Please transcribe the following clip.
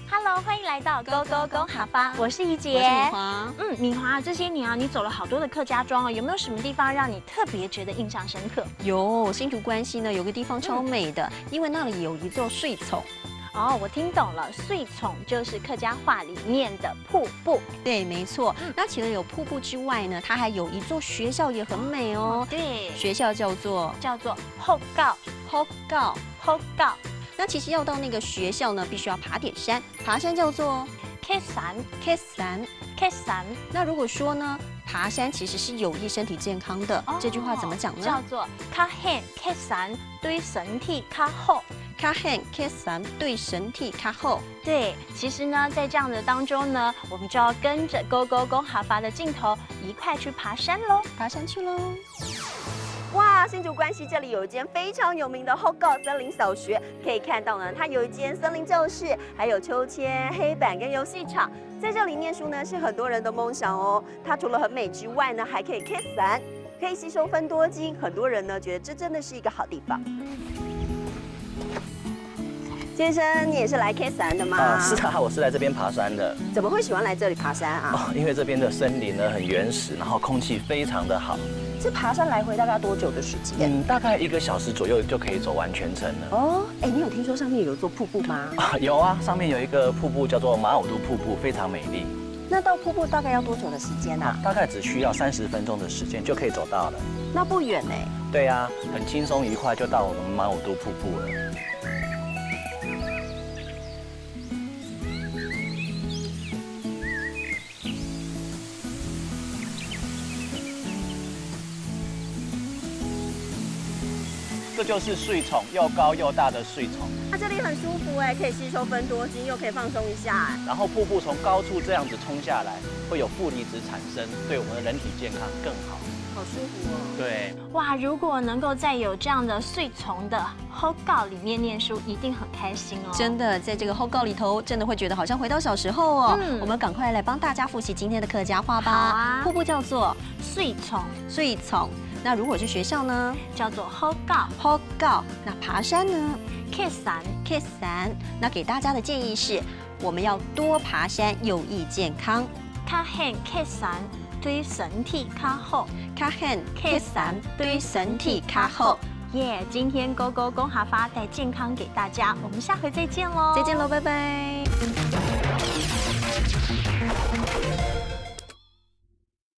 Hello， 欢迎来到 Go Go Go 哈发，我是怡姐，我是敏华。敏华，这些年啊，你走了好多的客家庄哦，有没有什么地方让你特别觉得印象深刻？有，新竹关西呢有个地方超美的，因为那里有一座水丛。哦，我听懂了，水丛就是客家话里面的瀑布。对，没错。那除了有瀑布之外呢，它还有一座学校也很美哦。对，学校叫做后告。那其实要到那个学校呢，必须要爬点山，爬山叫做客山。那如果说呢，爬山其实是有益身体健康的，这句话怎么讲呢？叫做较远客山对身体较好。较远客山对身体较好。对，其实呢，在这样的当中呢，我们就要跟着 Go Go Go 哈发的镜头一块去爬山喽，爬山去喽。哇，新竹关西这里有一间非常有名的后告森林小学，可以看到呢，它有一间森林教室，还有秋千、黑板跟游戏场。在这里念书呢，是很多人的梦想哦。它除了很美之外呢，还可以 K 伞，可以吸收芬多精，很多人呢觉得这真的是一个好地方。先生，你也是来 K 伞的吗？是啊，我是来这边爬山的。怎么会喜欢来这里爬山啊？因为这边的森林呢很原始，然后空气非常的好。这爬山来回大概多久的时间？大概1个小时左右就可以走完全程了。哦，哎，你有听说上面有一座瀑布吗？有啊，上面有一个瀑布叫做马偶都瀑布，非常美丽。那到瀑布大概要多久的时间啊？大概只需要30分钟的时间就可以走到了。那不远呢。对啊，很轻松愉快就到我们马偶都瀑布了。这就是水丛，又高又大的水丛。它这里很舒服哎，可以吸收芬多精，又可以放松一下哎。然后瀑布从高处这样子冲下来，会有负离子产生，对我们的人体健康更好。好舒服哦。对。哇，如果能够在有这样的水丛的后告里面念书，一定很开心哦。真的，在这个后告里头，真的会觉得好像回到小时候哦。我们赶快来帮大家复习今天的客家话吧。好啊。瀑布叫做水丛。那如果是学校呢，叫做后告。那爬山呢，客山。那给大家的建议是，我们要多爬山，有益健康。较远客山对身体较好。较远客山对身体较好。耶！今天 Go Go Go 哈发带健康给大家，我们下回再见喽！再见喽，拜拜。